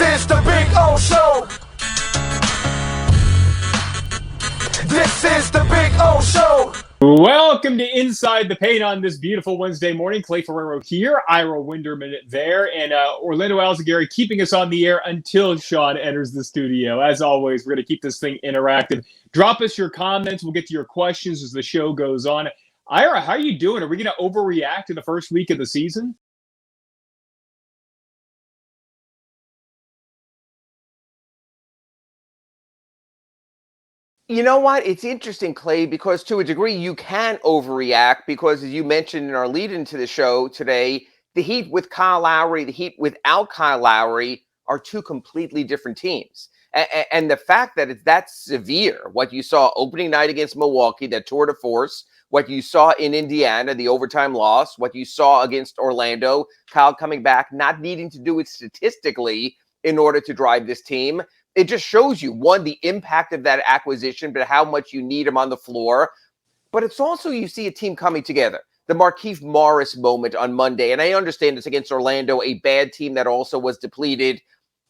is the Big O Show. This is the Big O Show. Welcome to Inside the Paint on this beautiful Wednesday morning. Clay Ferraro here, Ira Winderman there, and Orlando Alzugaray keeping us on the air until Sean enters the studio. As always, we're going to keep this thing interactive. Drop us your comments. We'll get to your questions as the show goes on. Ira, how are you doing? Are we going to overreact in the first week of the season? You know what? It's interesting, Clay, because to a degree you can overreact because, as you mentioned in our lead into the show today, the Heat with Kyle Lowry, the Heat without Kyle Lowry are two completely different teams. And the fact that it's that severe, what you saw opening night against Milwaukee, that tour de force, what you saw in Indiana, the overtime loss, what you saw against Orlando, Kyle coming back, not needing to do it statistically in order to drive this team. It just shows you, one, the impact of that acquisition, but how much you need him on the floor. But it's also, you see a team coming together. The Markieff Morris moment on Monday. And I understand it's against Orlando, a bad team that also was depleted.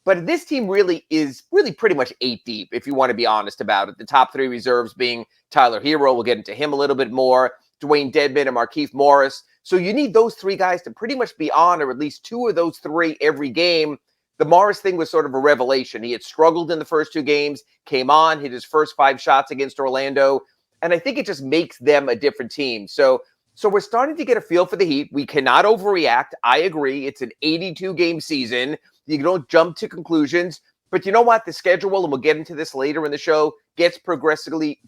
But this team really is pretty much 8 deep, if you want to be honest about it. The top 3 reserves being Tyler Hero. We'll get into him a little bit more. Dwayne Dedmon and Markieff Morris. So you need those 3 guys to pretty much be on, or at least 2 of those 3 every game. The Morris thing was sort of a revelation. He had struggled in the first 2 games, came on, hit his first 5 shots against Orlando, and I think it just makes them a different team. So we're starting to get a feel for the Heat. We cannot overreact. I agree. It's an 82-game season. You don't jump to conclusions. But you know what? The schedule, and we'll get into this later in the show, gets progressively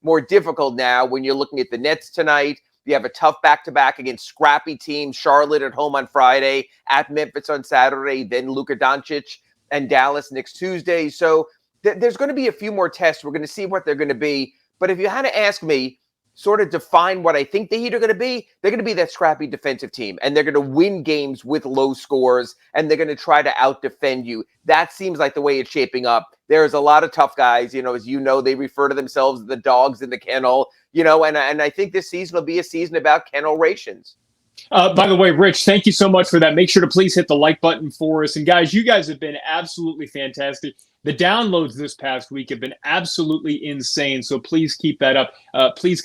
more difficult now when you're looking at the Nets tonight. You have a tough back-to-back against scrappy teams, Charlotte at home on Friday, at Memphis on Saturday, then Luka Doncic and Dallas next Tuesday. So there's going to be a few more tests. We're going to see what they're going to be. But if you had to ask me, sort of define what I think the Heat are going to be, they're going to be that scrappy defensive team, and they're going to win games with low scores, and they're going to try to out-defend you. That seems like the way it's shaping up. There's a lot of tough guys, as you know, they refer to themselves as the dogs in the kennel, and I think this season will be a season about kennel rations. By the way, Rich, thank you so much for that. Make sure to please hit the like button for us. And guys, you guys have been absolutely fantastic. The downloads this past week have been absolutely insane. So please keep that up. Please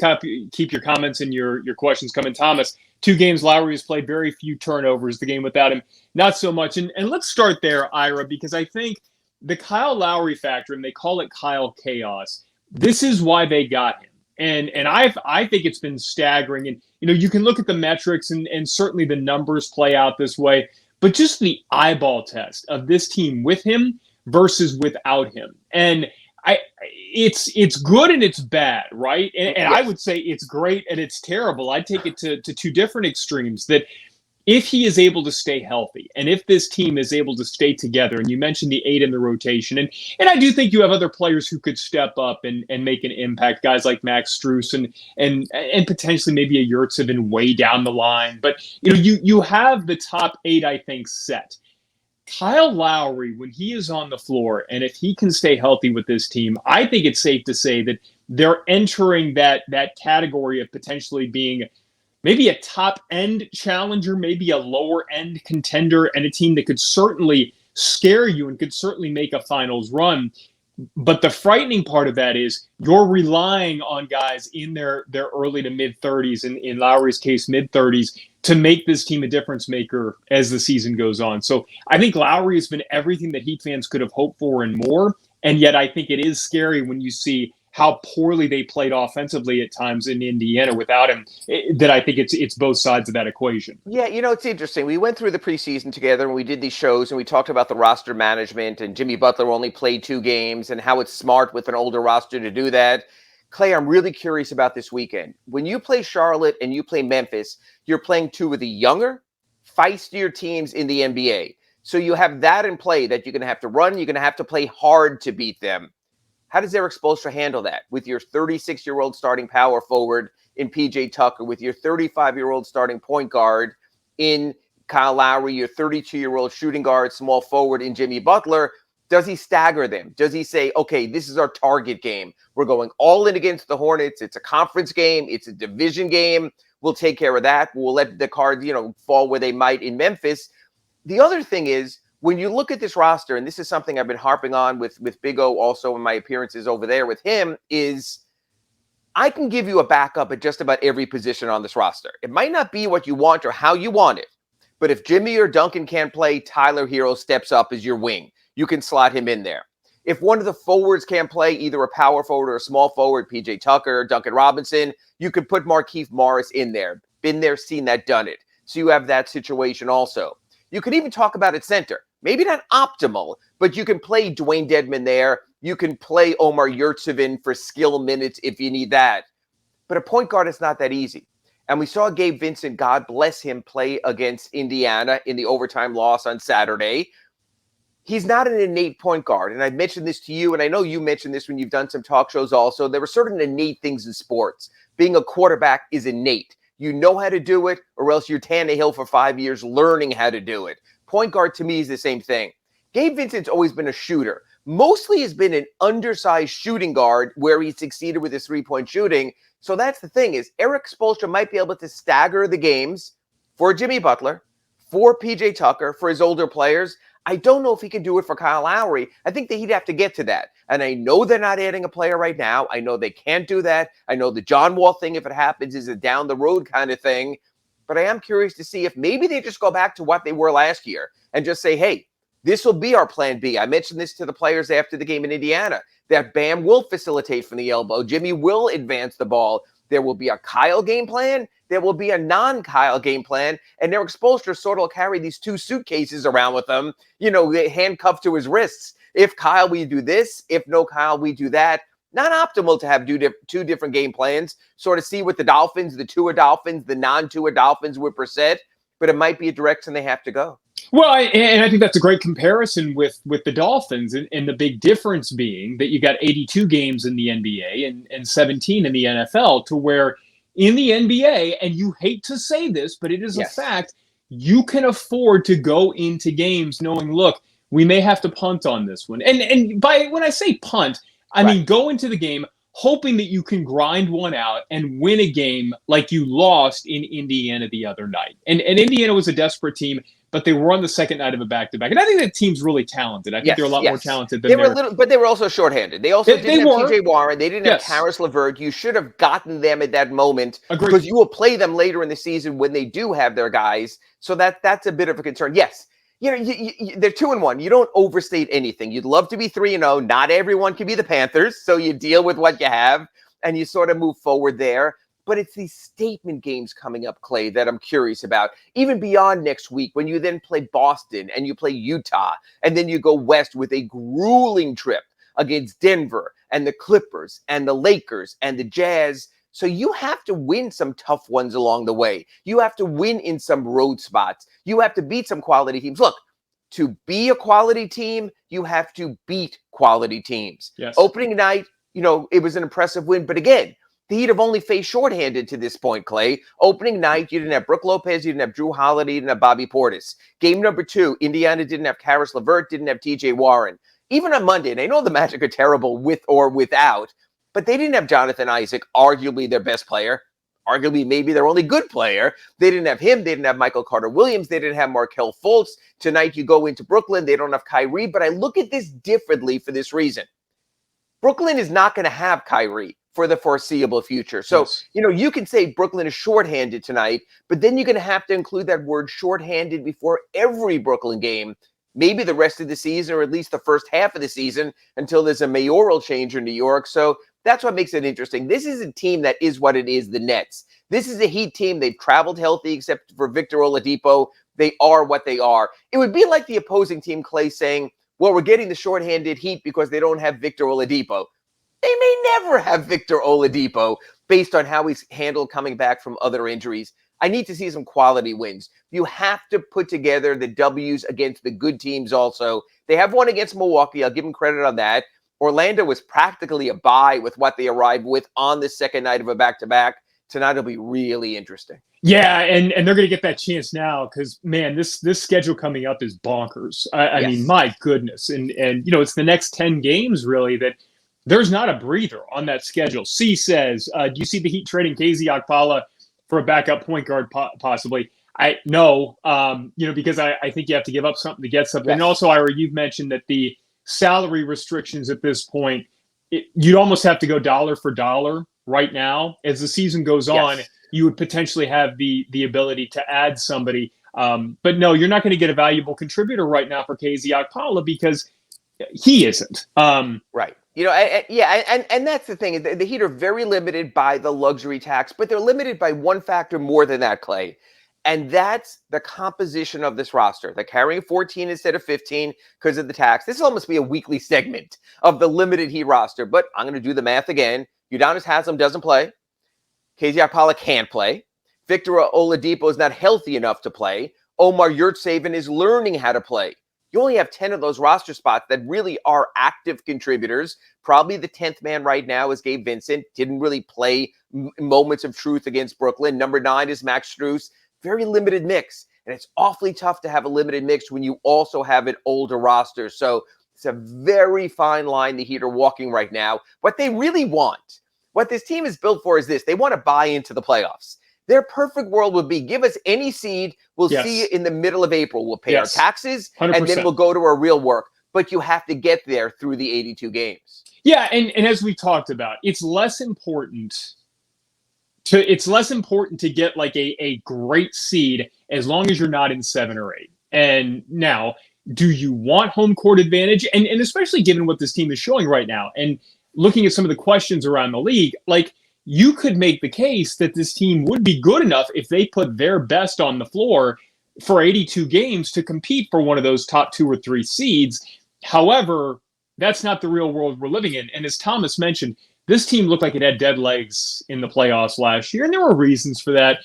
keep your comments and your questions coming. Thomas, 2 games Lowry has played, very few turnovers. The game without him, not so much. And let's start there, Ira, because I think the Kyle Lowry factor, and they call it Kyle Chaos, this is why they got him. And I think it's been staggering. And, you can look at the metrics and certainly the numbers play out this way, but just the eyeball test of this team with him versus without him. And it's good and it's bad, right? And I would say it's great and it's terrible. I take it to 2 different extremes, that if he is able to stay healthy and if this team is able to stay together, and you mentioned the 8 in the rotation, and I do think you have other players who could step up and make an impact, guys like Max Strus and potentially maybe a Yurtseven way down the line. But, you have the top 8, I think, set. Kyle Lowry, when he is on the floor, and if he can stay healthy with this team, I think it's safe to say that they're entering that category of potentially being maybe a top-end challenger, maybe a lower-end contender, and a team that could certainly scare you and could certainly make a finals run. But the frightening part of that is you're relying on guys in their early to mid-30s, in Lowry's case, mid-30s, to make this team a difference maker as the season goes on. So I think Lowry has been everything that Heat fans could have hoped for and more, and yet I think it is scary when you see how poorly they played offensively at times in Indiana without him, that I think it's both sides of that equation. Yeah, it's interesting. We went through the preseason together and we did these shows and we talked about the roster management, and Jimmy Butler only played 2 games and how it's smart with an older roster to do that. Clay, I'm really curious about this weekend. When you play Charlotte and you play Memphis, you're playing 2 of the younger, feistier teams in the NBA. So you have that in play, that you're going to have to run, you're going to have to play hard to beat them. How does Eric Spoelstra handle that with your 36-year-old starting power forward in PJ Tucker, with your 35-year-old starting point guard in Kyle Lowry, your 32-year-old shooting guard, small forward in Jimmy Butler? Does he stagger them? Does he say, okay, this is our target game. We're going all in against the Hornets. It's a conference game. It's a division game. We'll take care of that. We'll let the cards, fall where they might in Memphis. The other thing is, when you look at this roster, and this is something I've been harping on with Big O also in my appearances over there with him, is I can give you a backup at just about every position on this roster. It might not be what you want or how you want it, but if Jimmy or Duncan can't play, Tyler Hero steps up as your wing. You can slot him in there. If one of the forwards can't play, either a power forward or a small forward, PJ Tucker, Duncan Robinson, you could put Markieff Morris in there. Been there, seen that, done it. So you have that situation also. You could even talk about at center. Maybe not optimal, but you can play Dwayne Dedmon there. You can play Omar Yurtsevin for skill minutes if you need that. But a point guard is not that easy. And we saw Gabe Vincent, God bless him, play against Indiana in the overtime loss on Saturday. He's not an innate point guard. And I mentioned this to you, and I know you mentioned this when you've done some talk shows also. There were certain innate things in sports. Being a quarterback is innate. You know how to do it, or else you're Tannehill for 5 years learning how to do it. Point guard to me is the same thing. Gabe Vincent's always been a shooter. Mostly has been an undersized shooting guard where he succeeded with his three-point shooting. So that's the thing, is Eric Spoelstra might be able to stagger the games for Jimmy Butler, for PJ Tucker, for his older players. I don't know if he can do it for Kyle Lowry. I think that he'd have to get to that. And I know they're not adding a player right now. I know they can't do that. I know the John Wall thing, if it happens, is a down the road kind of thing. But I am curious to see if maybe they just go back to what they were last year and just say, hey, this will be our plan B. I mentioned this to the players after the game in Indiana, that Bam will facilitate from the elbow. Jimmy will advance the ball. There will be a Kyle game plan. There will be a non-Kyle game plan. And Eric Spoelstra sort of will carry these two suitcases around with them, handcuffed to his wrists. If Kyle, we do this. If no Kyle, we do that. Not optimal to have two different game plans. Sort of see what the Dolphins, the Tua Dolphins, the non-Tua Dolphins would present. But it might be a direction they have to go. Well, and I think that's a great comparison with the Dolphins, and the big difference being that you got 82 games in the NBA and 17 in the NFL, to where in the NBA, and you hate to say this, but it is a fact, you can afford to go into games knowing, look, we may have to punt on this one. And by when I say punt, I mean go into the game hoping that you can grind one out and win a game like you lost in Indiana the other night. And Indiana was a desperate team, but they were on the second night of a back-to-back. And I think that team's really talented. I think they're a lot more talented than but they were also shorthanded. They also didn't have TJ Warren. They didn't have Karis LeVert. You should have gotten them at that moment because you will play them later in the season when they do have their guys. So that's a bit of a concern. Yes, they're 2-1. You don't overstate anything. You'd love to be 3-0. Not everyone can be the Panthers, so you deal with what you have and you sort of move forward there. But it's these statement games coming up, Clay, that I'm curious about. Even beyond next week, when you then play Boston and you play Utah, and then you go west with a grueling trip against Denver and the Clippers and the Lakers and the Jazz. So you have to win some tough ones along the way. You have to win in some road spots. You have to beat some quality teams. Look, to be a quality team, you have to beat quality teams. Yes. Opening night, it was an impressive win. But again, the Heat have only faced shorthanded to this point, Clay. Opening night, you didn't have Brook Lopez, you didn't have Drew Holiday, you didn't have Bobby Portis. Game number 2, Indiana didn't have Karis LeVert, didn't have TJ Warren. Even on Monday, and I know the Magic are terrible with or without, but they didn't have Jonathan Isaac, arguably their best player, arguably maybe their only good player. They didn't have him. They didn't have Michael Carter-Williams. They didn't have Markelle Fultz. Tonight, you go into Brooklyn. They don't have Kyrie, but I look at this differently for this reason. Brooklyn is not going to have Kyrie for the foreseeable future. So, you can say Brooklyn is shorthanded tonight, but then you're going to have to include that word shorthanded before every Brooklyn game, maybe the rest of the season, or at least the first half of the season until there's a mayoral change in New York. So that's what makes it interesting. This is a team that is what it is, the Nets. This is a Heat team. They've traveled healthy except for Victor Oladipo. They are what they are. It would be like the opposing team, Clay, saying, well, we're getting the shorthanded Heat because they don't have Victor Oladipo. They may never have Victor Oladipo based on how he's handled coming back from other injuries. I need to see some quality wins. You have to put together the W's against the good teams also. They have one against Milwaukee. I'll give them credit on that. Orlando was practically a bye with what they arrived with on the second night of a back-to-back. Tonight will be really interesting. Yeah, and they're going to get that chance now because, man, this schedule coming up is bonkers. I mean, my goodness. And it's the next 10 games, really, that there's not a breather on that schedule. C says, do you see the Heat trading KZ Okpala for a backup point guard possibly? I no, because I think you have to give up something to get something. Yes. And also, Ira, you've mentioned that the salary restrictions at this point, you'd almost have to go dollar for dollar right now. As the season goes on, Yes. you would potentially have the ability to add somebody. But no, you're not going to get a valuable contributor right now for KZ Okpala because he isn't. Right. And that's the thing. The Heat are very limited by the luxury tax, but they're limited by one factor more than that, Clay. And that's the composition of this roster. They're carrying 14 instead of 15 because of the tax. This will almost be a weekly segment of the limited Heat roster. But I'm going to do the math again. Udonis Haslem doesn't play. KZ Okpala can't play. Victor Oladipo is not healthy enough to play. Omar Yurtseven is learning how to play. You only have 10 of those roster spots that really are active contributors. Probably the 10th man right now is Gabe Vincent. Didn't really play moments of truth against Brooklyn. Number 9 is Max Strus. Very limited mix. And it's awfully tough to have a limited mix when you also have an older roster. So it's a very fine line the Heat are walking right now. What they really want, what this team is built for is this. They want to buy into the playoffs. Their perfect world would be give us any seed. We'll see you in the middle of April. We'll pay our taxes 100%. and then we'll go to our real work. But you have to get there through the 82 games. Yeah, and as we talked about, it's less important to get like a great seed as long as you're not in 7 or 8. And now, do you want home court advantage? And especially given what this team is showing right now, and looking at some of the questions around the league, like you could make the case that this team would be good enough if they put their best on the floor for 82 games to compete for one of those top 2 or 3 seeds. However, that's not the real world we're living in. And as Thomas mentioned, this team looked like it had dead legs in the playoffs last year, and there were reasons for that.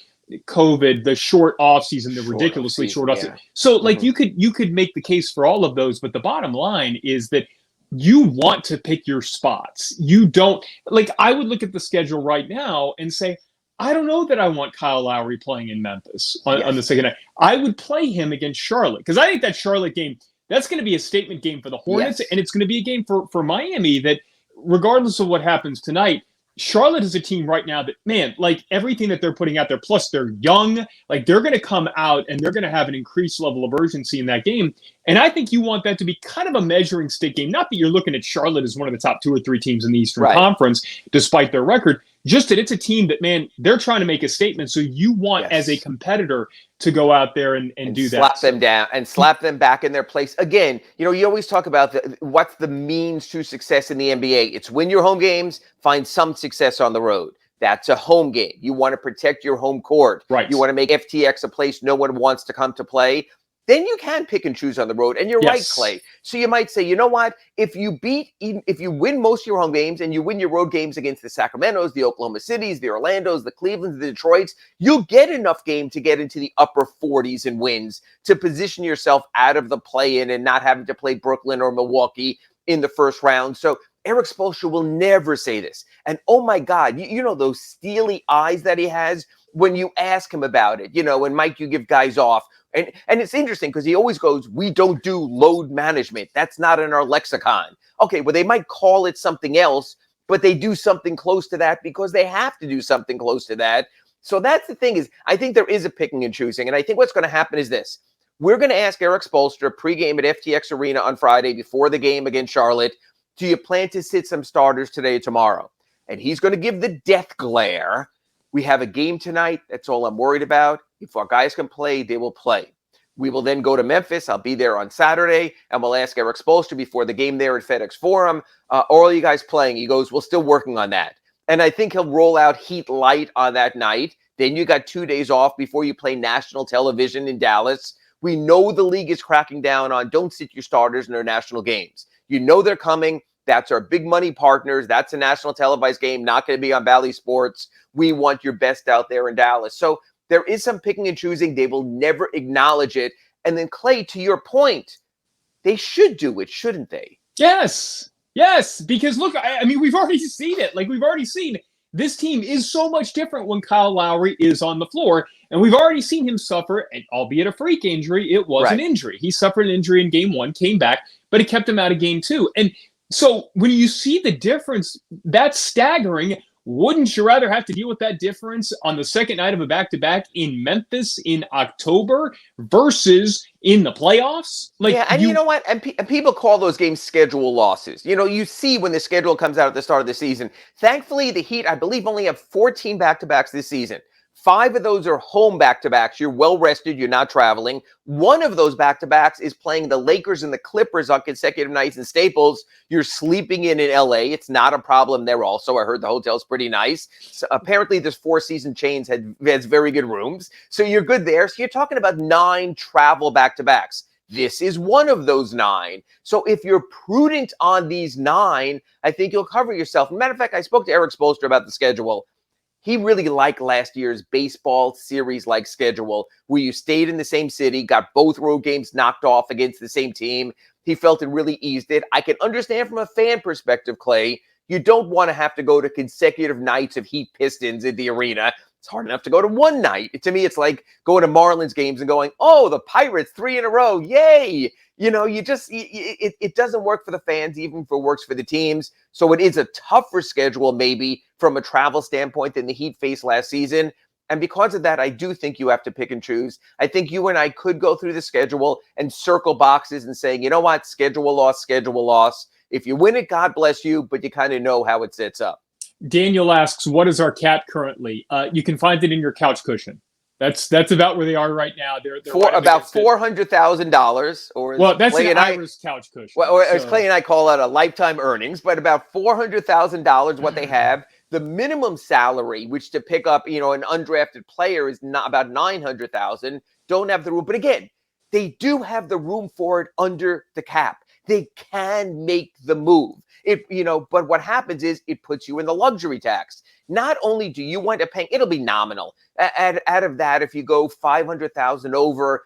COVID, the short offseason, the ridiculously short offseason. Yeah. So, like, you could make the case for all of those, but the bottom line is that you want to pick your spots. You don't, like, I would look at the schedule right now and say, I don't know that I want Kyle Lowry playing in Memphis on the second night. I would play him against Charlotte because I think that Charlotte game, that's going to be a statement game for the Hornets, and it's going to be a game for Miami that, regardless of what happens tonight, Charlotte is a team right now that, man, like everything that they're putting out there, plus they're young, like they're going to come out and they're going to have an increased level of urgency in that game. And I think you want that to be kind of a measuring stick game. Not that you're looking at Charlotte as one of the top 2 or 3 teams in the Eastern Conference, despite their record, just that it's a team that, man, they're trying to make a statement. So you want, as a competitor, to go out there and do that. Slap them down and slap them back in their place. Again, you always talk about what's the means to success in the NBA. It's win your home games, find some success on the road. That's a home game. You want to protect your home court. Right. You want to make FTX a place no one wants to come to play. Then you can pick and choose on the road. And you're right, Clay. So you might say, you know what? If you win most of your home games and you win your road games against the Sacramentos, the Oklahoma Cities, the Orlandos, the Clevelands, the Detroits, you'll get enough game to get into the upper 40s in wins to position yourself out of the play-in and not having to play Brooklyn or Milwaukee in the first round. So Erik Spoelstra will never say this. And oh my God, you know those steely eyes that he has when you ask him about it, when Mike, you give guys off. And it's interesting because he always goes, we don't do load management. That's not in our lexicon. Okay, well, they might call it something else, but they do something close to that because they have to do something close to that. So that's the thing is, I think there is a picking and choosing. And I think what's going to happen is this. We're going to ask Erik Spoelstra pregame at FTX Arena on Friday before the game against Charlotte, do you plan to sit some starters today or tomorrow? And he's going to give the death glare. We have a game tonight. That's all I'm worried about. If our guys can play, they will play. We will then go to Memphis. I'll be there on Saturday, and we'll ask Erik Spoelstra before the game there at FedEx Forum, are you guys playing? He goes, we're still working on that. And I think he'll roll out Heat Light on that night. Then you got 2 days off before you play national television in Dallas. We know the league is cracking down on don't sit your starters in their national games. You know they're coming. That's our big money partners. That's a national televised game, not going to be on Bally Sports. We want your best out there in Dallas. So there is some picking and choosing. They will never acknowledge it. And then, Clay, to your point, they should do it, shouldn't they? Yes, because look, I mean, we've already seen it. Like, we've already seen this team is so much different when Kyle Lowry is on the floor. And we've already seen him suffer, albeit a freak injury. It was an injury. He suffered an injury in game 1, came back, but it kept him out of game 2. And so when you see the difference, that's staggering Wouldn't you rather have to deal with that difference on the second night of a back-to-back in Memphis in October versus in the playoffs? Yeah, and you know what? And people call those games schedule losses. You see when the schedule comes out at the start of the season. Thankfully, the Heat, I believe, only have 14 back-to-backs this season. 5 of those are home back-to-backs. You're well-rested. You're not traveling. One of those back-to-backs is playing the Lakers and the Clippers on consecutive nights in Staples. You're sleeping in L.A. It's not a problem there also. I heard the hotel's pretty nice. So apparently, this Four Seasons chains has very good rooms. So you're good there. So you're talking about 9 travel back-to-backs. This is one of those 9. So if you're prudent on these 9, I think you'll cover yourself. Matter of fact, I spoke to Eric Spoelstra about the schedule. He really liked last year's baseball series-like schedule where you stayed in the same city, got both road games knocked off against the same team. He felt it really eased it. I can understand from a fan perspective, Clay, you don't want to have to go to consecutive nights of Heat Pistons in the arena. It's hard enough to go to one night. To me, it's like going to Marlins games and going, oh, the Pirates 3 in a row. Yay. It doesn't work for the fans, even if it works for the teams. So it is a tougher schedule, maybe from a travel standpoint than the Heat faced last season. And because of that, I do think you have to pick and choose. I think you and I could go through the schedule and circle boxes and saying, you know what, schedule loss, schedule loss. If you win it, God bless you, but you kind of know how it sets up. Daniel asks, what is our cap currently? You can find it in your couch cushion. That's about where they are right now. They're for about $400,000, or well, that's an Ira's couch cushion. Or as Clay and I call it, a lifetime earnings, but about $400,000 what they have. The minimum salary, which to pick up, an undrafted player is not about $900,000. Don't have the room, but again, they do have the room for it under the cap. They can make the move. But what happens is it puts you in the luxury tax. Not only do you wind up paying, it'll be nominal. Out of that, if you go $500,000 over,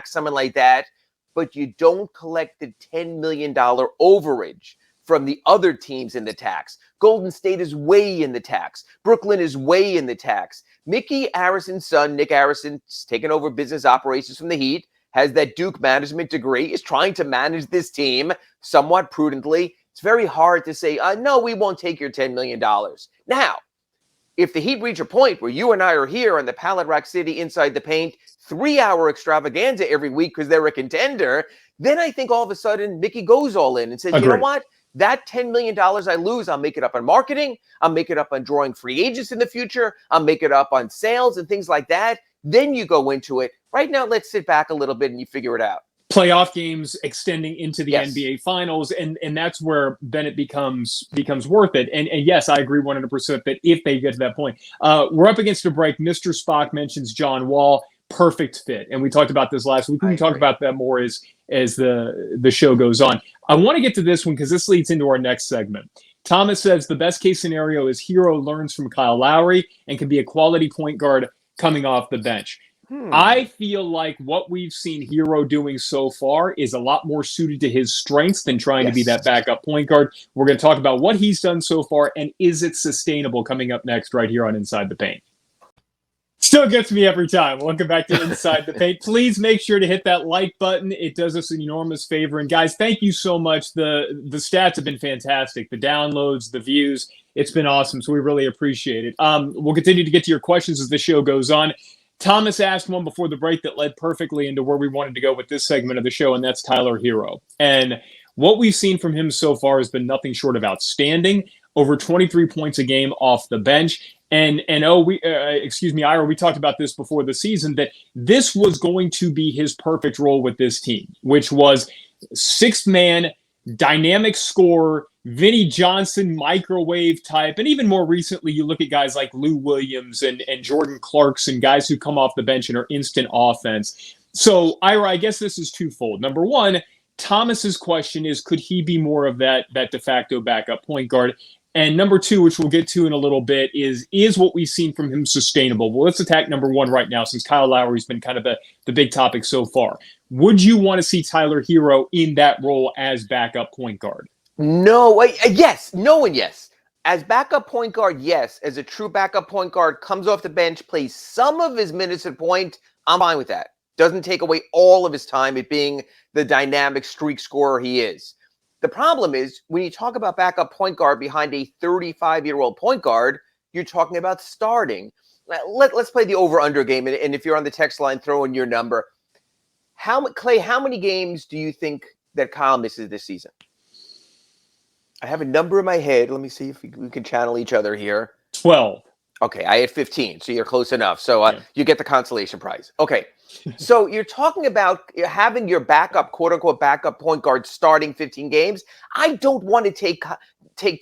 something like that, but you don't collect the $10 million overage from the other teams in the tax. Golden State is way in the tax. Brooklyn is way in the tax. Mickey Arrison's son, Nick Arison, has taken over business operations from the Heat, has that Duke management degree, is trying to manage this team somewhat prudently. It's very hard to say, no, we won't take your $10 million. Now, if the Heat reach a point where you and I are here on the Pallet Rack City Inside the Paint, 3-hour extravaganza every week because they're a contender, then I think all of a sudden Mickey goes all in and says, You know what? That $10 million I lose, I'll make it up on marketing. I'll make it up on drawing free agents in the future. I'll make it up on sales and things like that. Then you go into it. Right now, let's sit back a little bit and you figure it out. Playoff games extending into the NBA Finals, and that's where then it becomes worth it. And yes, I agree 100% that if they get to that point. We're up against a break. Mr. Spock mentions John Wall. Perfect fit. And we talked about this last week. We can talk about that more as the show goes on. I want to get to this one because this leads into our next segment. Thomas says the best case scenario is Hero learns from Kyle Lowry and can be a quality point guard coming off the bench. I feel like what we've seen Hero doing so far is a lot more suited to his strengths than trying to be that backup point guard. We're going to talk about what he's done so far and is it sustainable coming up next right here on Inside the Paint. Still gets me every time. Welcome back to Inside the Paint. Please make sure to hit that like button. It does us an enormous favor. And guys, thank you so much. The stats have been fantastic. The downloads, the views, it's been awesome. So we really appreciate it. We'll continue to get to your questions as the show goes on. Thomas asked one before the break that led perfectly into where we wanted to go with this segment of the show, and that's Tyler Hero. And what we've seen from him so far has been nothing short of outstanding. Over 23 points a game off the bench. And Ira, we talked about this before the season, that this was going to be his perfect role with this team, which was sixth-man, dynamic scorer, Vinnie Johnson microwave type. And even more recently, you look at guys like Lou Williams and Jordan Clarkson, guys who come off the bench and are instant offense. So, Ira, I guess this is twofold. Number one, Thomas's question is, could he be more of that de facto backup point guard? And number two, which we'll get to in a little bit, is what we've seen from him sustainable? Well, let's attack number one right now, since Kyle Lowry's been kind of the big topic so far. Would you want to see Tyler Hero in that role as backup point guard? No. Yes. No and yes. As backup point guard, yes. As a true backup point guard, comes off the bench, plays some of his minutes at point, I'm fine with that. Doesn't take away all of his time at being the dynamic streak scorer he is. The problem is when you talk about backup point guard behind a 35-year-old point guard, you're talking about starting. Let's play the over-under game. And if you're on the text line, throw in your number. Clay, how many games do you think that Kyle misses this season? I have a number in my head. Let me see if we can channel each other here. 12. Okay, I had 15, so you're close enough. So you get the consolation prize. Okay, so you're talking about having your backup, quote-unquote backup point guard starting 15 games. I don't want to take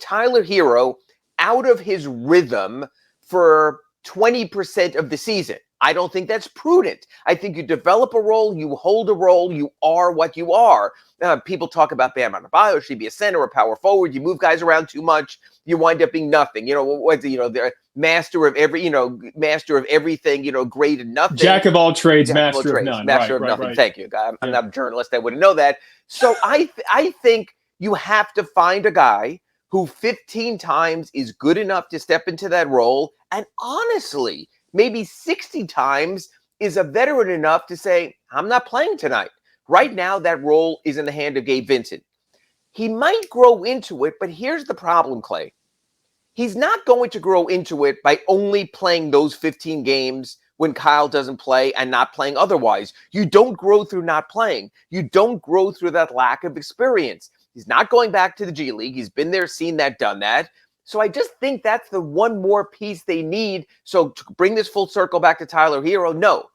Tyler Hero out of his rhythm for 20% of the season. I don't think that's prudent. I think you develop a role, you hold a role, you are what you are. People talk about Bam Adebayo should be a center or power forward. You move guys around too much, you wind up being nothing. The master of everything. Great at nothing. Jack of all trades, master of none. Master of nothing. Right. Thank you. I'm not a journalist. I wouldn't know that. So I think you have to find a guy who 15 times is good enough to step into that role, and honestly, maybe 60 times is a veteran enough to say, I'm not playing tonight. Right now, that role is in the hand of Gabe Vincent. He might grow into it, but here's the problem, Clay. He's not going to grow into it by only playing those 15 games when Kyle doesn't play and not playing otherwise. You don't grow through not playing. You don't grow through that lack of experience. He's not going back to the G League. He's been there, seen that, done that. So I just think that's the one more piece they need. So to bring this full circle back to Tyler Hero, no.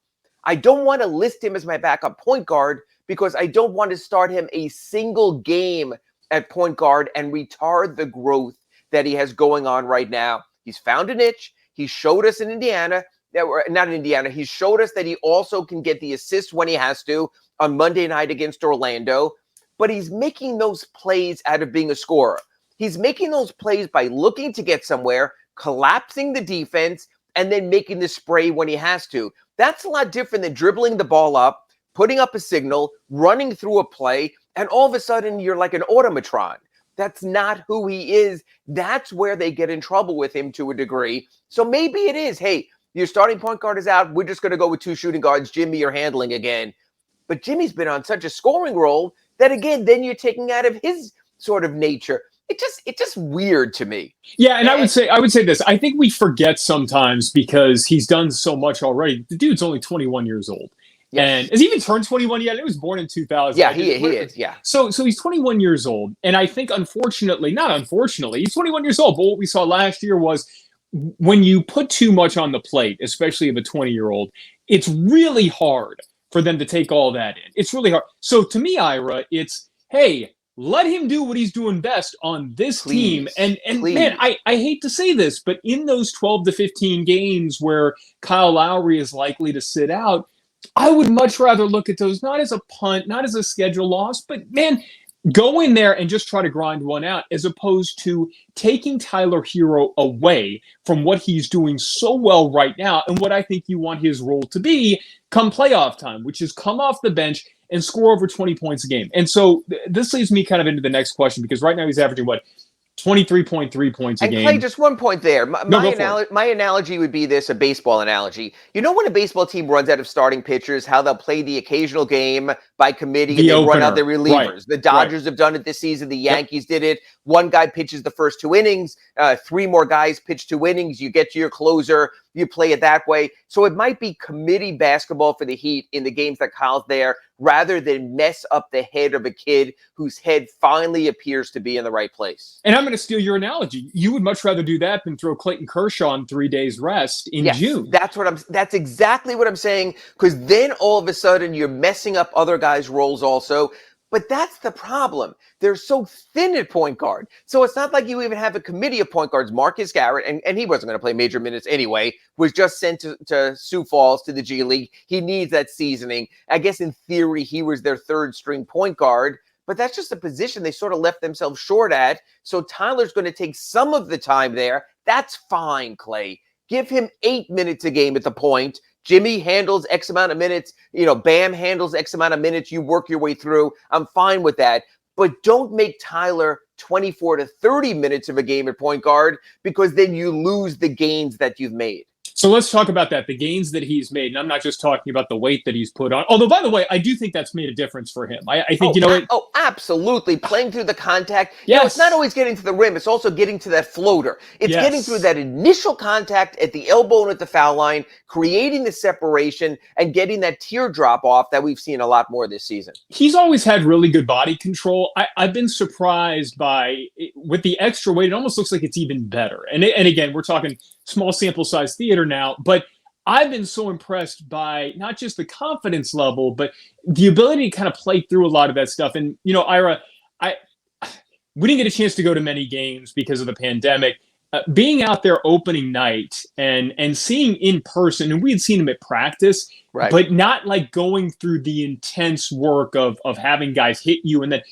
I don't want to list him as my backup point guard because I don't want to start him a single game at point guard and retard the growth that he has going on right now. He's found a niche. He showed us in Indiana, he showed us that he also can get the assists when he has to on Monday night against Orlando, but he's making those plays out of being a scorer. He's making those plays by looking to get somewhere, collapsing the defense, and then making the spray when he has to. That's a lot different than dribbling the ball up, putting up a signal, running through a play, and all of a sudden you're like an automatron. That's not who he is. That's where they get in trouble with him to a degree. So maybe it is, hey, your starting point guard is out. We're just going to go with two shooting guards. Jimmy, you're handling again. But Jimmy's been on such a scoring role that, again, then you're taking out of his sort of nature. It's just weird to me. Yeah, and I would say this. I think we forget sometimes because he's done so much already. The dude's only 21 years old. Yes. And has he even turned 21 yet? He was born in 2000. Yeah, he is. Yeah. So he's 21 years old. And I think, not unfortunately, he's 21 years old. But what we saw last year was when you put too much on the plate, especially of a 20-year-old, it's really hard for them to take all that in. It's really hard. So to me, Ira, it's, hey, let him do what he's doing best on this team. And man, I hate to say this, but in those 12 to 15 games where Kyle Lowry is likely to sit out, I would much rather look at those not as a punt, not as a schedule loss, but man, go in there and just try to grind one out as opposed to taking Tyler Hero away from what he's doing so well right now and what I think you want his role to be come playoff time, which is come off the bench and score over 20 points a game. And so this leads me kind of into the next question because right now he's averaging, 23.3 points a game. And Clay, just one point there. My analogy would be this, a baseball analogy. You know when a baseball team runs out of starting pitchers, how they'll play the occasional game by committee and they run out their relievers. Right. The Dodgers have done it this season. The Yankees did it. One guy pitches the first 2 innings. 3 more guys pitch 2 innings. You get to your closer. You play it that way. So it might be committee basketball for the Heat in the games that Kyle's there rather than mess up the head of a kid whose head finally appears to be in the right place. And I'm going to steal your analogy. You would much rather do that than throw Clayton Kershaw on 3 days rest in June. That's exactly what I'm saying, because then all of a sudden you're messing up other guys' roles also. But that's the problem. They're so thin at point guard. So it's not like you even have a committee of point guards. Marcus Garrett, and he wasn't going to play major minutes anyway, was just sent to Sioux Falls to the G League. He needs that seasoning. I guess in theory, he was their third string point guard, but that's just a position they sort of left themselves short at. So Tyler's going to take some of the time there. That's fine, Clay. Give him 8 minutes a game at the point. Jimmy handles X amount of minutes. Bam handles X amount of minutes. You work your way through. I'm fine with that. But don't make Tyler 24 to 30 minutes of a game at point guard because then you lose the gains that you've made. So let's talk about that. The gains that he's made, and I'm not just talking about the weight that he's put on. Although, by the way, I do think that's made a difference for him. I think, absolutely. Playing through the contact. Yes. It's not always getting to the rim. It's also getting to that floater. It's getting through that initial contact at the elbow and at the foul line, creating the separation and getting that teardrop off that we've seen a lot more this season. He's always had really good body control. I've been surprised by, with the extra weight, it almost looks like it's even better. And again, we're talking small sample size theater now, but I've been so impressed by not just the confidence level, but the ability to kind of play through a lot of that stuff. And, Ira, we didn't get a chance to go to many games because of the pandemic. Being out there opening night and seeing in person, and we had seen him at practice, right, but not like going through the intense work of having guys hit you. And then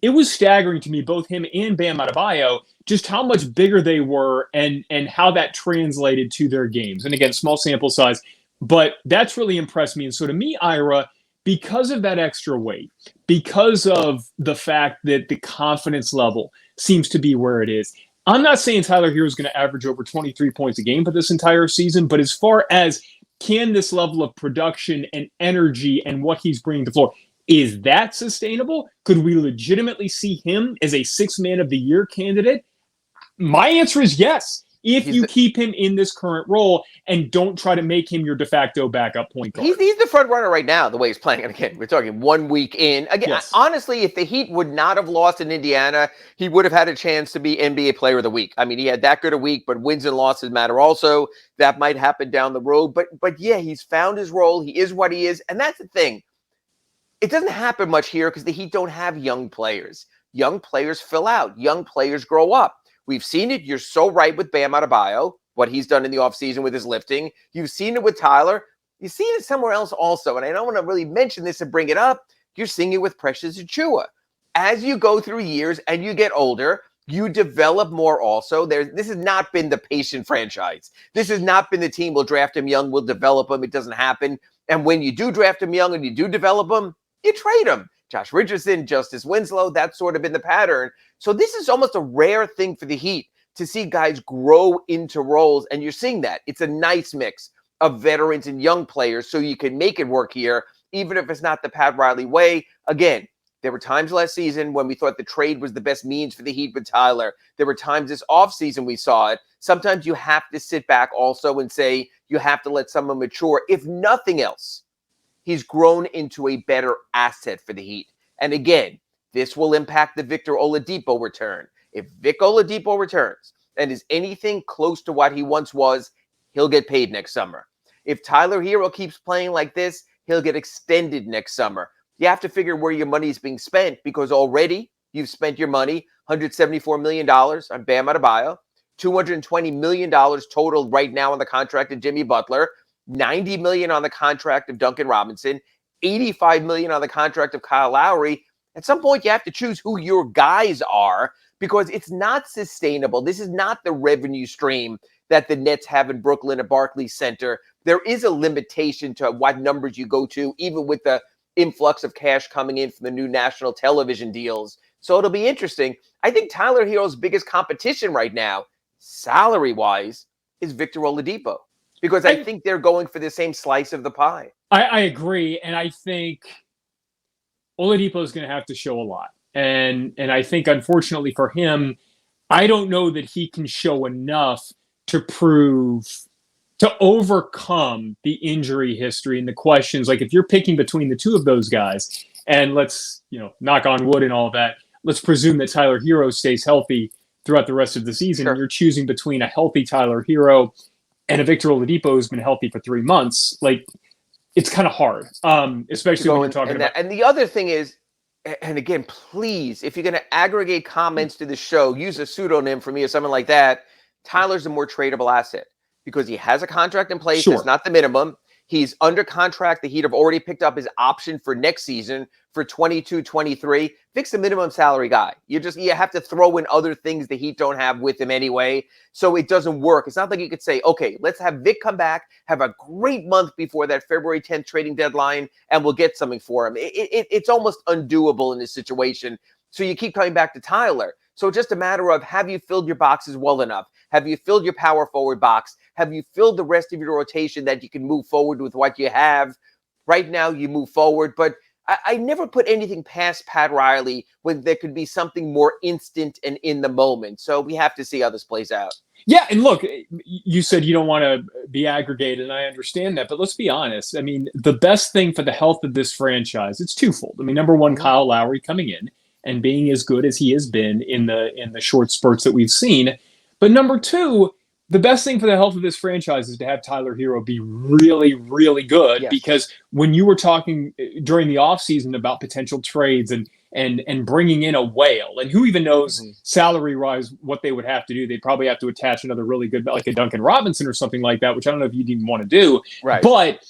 it was staggering to me, both him and Bam Adebayo, just how much bigger they were and how that translated to their games. And again, small sample size, but that's really impressed me. And so to me, Ira, because of that extra weight, because of the fact that the confidence level seems to be where it is, I'm not saying Tyler Hero is going to average over 23 points a game for this entire season, but as far as can this level of production and energy and what he's bringing to the floor, is that sustainable? Could we legitimately see him as a Sixth Man of the Year candidate? My answer is yes, if you keep him in this current role and don't try to make him your de facto backup point guard. He's the front runner right now, the way he's playing. And again, we're talking 1 week in. Again, honestly, if the Heat would not have lost in Indiana, he would have had a chance to be NBA Player of the Week. I mean, he had that good a week, but wins and losses matter also. That might happen down the road. But yeah, he's found his role. He is what he is. And that's the thing. It doesn't happen much here because the Heat don't have young players. Young players fill out. Young players grow up. We've seen it. You're so right with Bam Adebayo, what he's done in the offseason with his lifting. You've seen it with Tyler. You've seen it somewhere else also. And I don't want to really mention this and bring it up. You're seeing it with Precious Achiuwa. As you go through years and you get older, you develop more also. This has not been the patient franchise. This has not been the team, we'll draft him young, we'll develop him. It doesn't happen. And when you do draft him young and you do develop him, you trade him. Josh Richardson, Justice Winslow, that's sort of been the pattern. So this is almost a rare thing for the Heat to see guys grow into roles, and you're seeing that. It's a nice mix of veterans and young players so you can make it work here, even if it's not the Pat Riley way. Again, there were times last season when we thought the trade was the best means for the Heat with Tyler. There were times this offseason we saw it. Sometimes you have to sit back also and say you have to let someone mature. If nothing else, he's grown into a better asset for the Heat. And again, this will impact the Victor Oladipo return. If Vic Oladipo returns and is anything close to what he once was, he'll get paid next summer. If Tyler Hero keeps playing like this, he'll get extended next summer. You have to figure where your money is being spent because already you've spent your money, $174 million on Bam Adebayo, $220 million total right now on the contract of Jimmy Butler, $90 million on the contract of Duncan Robinson, $85 million on the contract of Kyle Lowry. At some point, you have to choose who your guys are because it's not sustainable. This is not the revenue stream that the Nets have in Brooklyn at Barclays Center. There is a limitation to what numbers you go to, even with the influx of cash coming in from the new national television deals. So it'll be interesting. I think Tyler Hero's biggest competition right now, salary-wise, is Victor Oladipo. Because I think they're going for the same slice of the pie. I agree. And I think Oladipo is going to have to show a lot. And I think, unfortunately for him, I don't know that he can show enough to overcome the injury history and the questions. Like if you're picking between the two of those guys, and let's, knock on wood and all of that, let's presume that Tyler Hero stays healthy throughout the rest of the season. Sure. And you're choosing between a healthy Tyler Hero and a Victor Oladipo who's been healthy for 3 months. Like, it's kind of hard, especially when you're talking about. And the other thing is, and again, please, if you're going to aggregate comments to the show, use a pseudonym for me or something like that. Tyler's a more tradable asset because he has a contract in place. Sure. It's not the minimum. He's under contract. The Heat have already picked up his option for next season for 22-23. Vic's a minimum salary guy. You have to throw in other things the Heat don't have with him anyway. So it doesn't work. It's not like you could say, okay, let's have Vic come back, have a great month before that February 10th trading deadline, and we'll get something for him. It's almost undoable in this situation. So you keep coming back to Tyler. So it's just a matter of, have you filled your boxes well enough? Have you filled your power forward box? Have you filled the rest of your rotation that you can move forward with what you have? Right now, you move forward, but I never put anything past Pat Riley when there could be something more instant and in the moment. So we have to see how this plays out. Yeah, and look, you said you don't want to be aggregated, and I understand that, but let's be honest. I mean, the best thing for the health of this franchise, it's twofold. I mean, number one, Kyle Lowry coming in and being as good as he has been in the short spurts that we've seen. But number two, the best thing for the health of this franchise is to have Tyler Hero be really, really good. Yes. Because when you were talking during the offseason about potential trades and bringing in a whale, and who even knows salary-wise what they would have to do. They'd probably have to attach another really good, like a Duncan Robinson or something like that, which I don't know if you'd even want to do. Right. But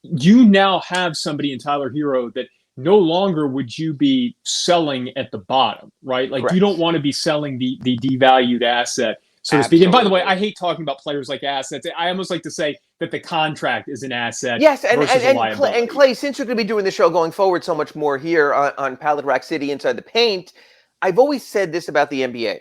you now have somebody in Tyler Hero that no longer would you be selling at the bottom, right? Like, you don't want to be selling the devalued asset, so to speak. And by the way, I hate talking about players like assets. I almost like to say that the contract is an asset. Yes, versus a liability. And Clay, since you're going to be doing the show going forward so much more here on Pallet Rack City Inside the Paint, I've always said this about the NBA.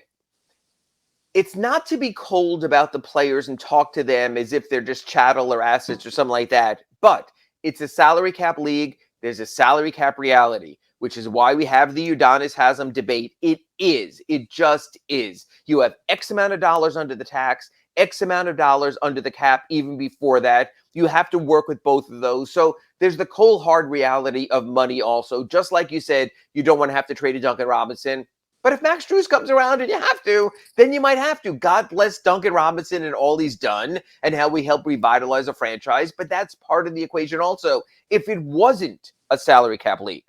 It's not to be cold about the players and talk to them as if they're just chattel or assets or something like that, but it's a salary cap league. There's a salary cap reality, which is why we have the Udonis Haslam debate. It is. It just is. You have X amount of dollars under the tax, X amount of dollars under the cap even before that. You have to work with both of those. So there's the cold, hard reality of money also. Just like you said, you don't want to have to trade a Duncan Robinson. But if Max Strus comes around and you have to, then you might have to. God bless Duncan Robinson and all he's done and how we help revitalize a franchise. But that's part of the equation also. If it wasn't a salary cap league,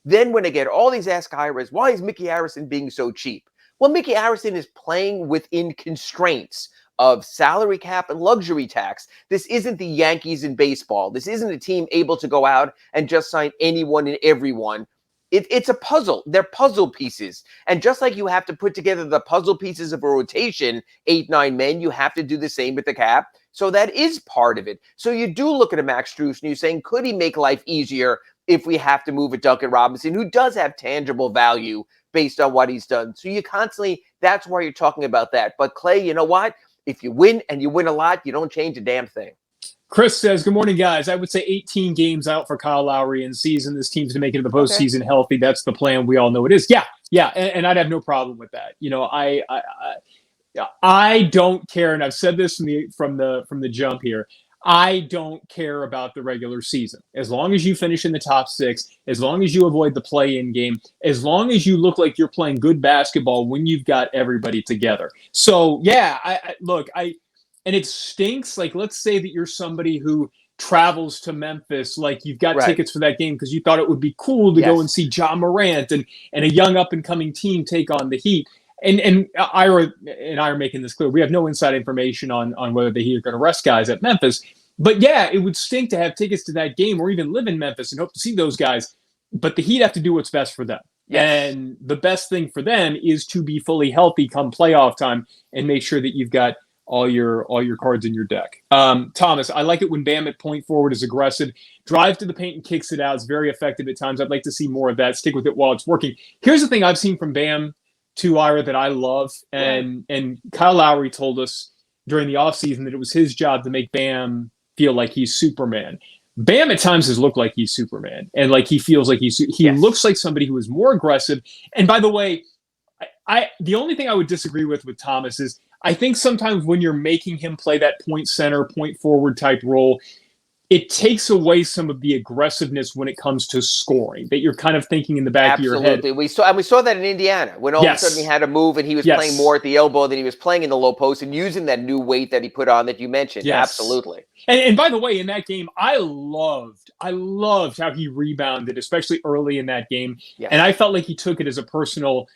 then when they get all these ask Iras, why is Mickey Harrison being so cheap? Well, Mickey Harrison is playing within constraints of salary cap and luxury tax. This isn't the Yankees in baseball. This isn't a team able to go out and just sign anyone and everyone. It's a puzzle. They're puzzle pieces. And just like you have to put together the puzzle pieces of a rotation, 8, 9 men, you have to do the same with the cap. So that is part of it. So you do look at a Max Strus and you're saying, could he make life easier if we have to move a Duncan Robinson, who does have tangible value based on what he's done? So you constantly, that's why you're talking about that. But Clay, you know what? If you win and you win a lot, you don't change a damn thing. Chris says, good morning, guys. I would say 18 games out for Kyle Lowry in season. This team's to make it to the postseason healthy. That's the plan. We all know it is. Yeah. And I'd have no problem with that. You know, I don't care. And I've said this from the jump here. I don't care about the regular season. As long as you finish in the top 6, as long as you avoid the play-in game, as long as you look like you're playing good basketball when you've got everybody together. So, yeah, and it stinks. Like, let's say that you're somebody who travels to Memphis, like you've got tickets for that game because you thought it would be cool to go and see John Morant and a young up-and-coming team take on the Heat. And Ira and I are making this clear. We have no inside information on whether the Heat are going to rest guys at Memphis. But, yeah, it would stink to have tickets to that game or even live in Memphis and hope to see those guys. But the Heat have to do what's best for them. Yes. And the best thing for them is to be fully healthy come playoff time and make sure that you've got all your cards in your deck. Thomas, I like it when Bam at point forward is aggressive, drives to the paint and kicks it out. It's very effective at times. I'd like to see more of that. Stick with it while it's working. Here's the thing I've seen from Bam to Ira that I love, and Kyle Lowry told us during the offseason that it was his job to make Bam feel like he's Superman. Bam at times has looked like he's Superman, and like he feels like he looks like somebody who is more aggressive. And by the way, the only thing I would disagree with Thomas is I think sometimes when you're making him play that point center, point forward type role, it takes away some of the aggressiveness when it comes to scoring that you're kind of thinking in the back of your head. Absolutely. We saw that in Indiana when all of a sudden he had to move and he was playing more at the elbow than he was playing in the low post and using that new weight that he put on that you mentioned. Yes. Absolutely. And by the way, in that game, I loved how he rebounded, especially early in that game. Yes. And I felt like he took it as a personal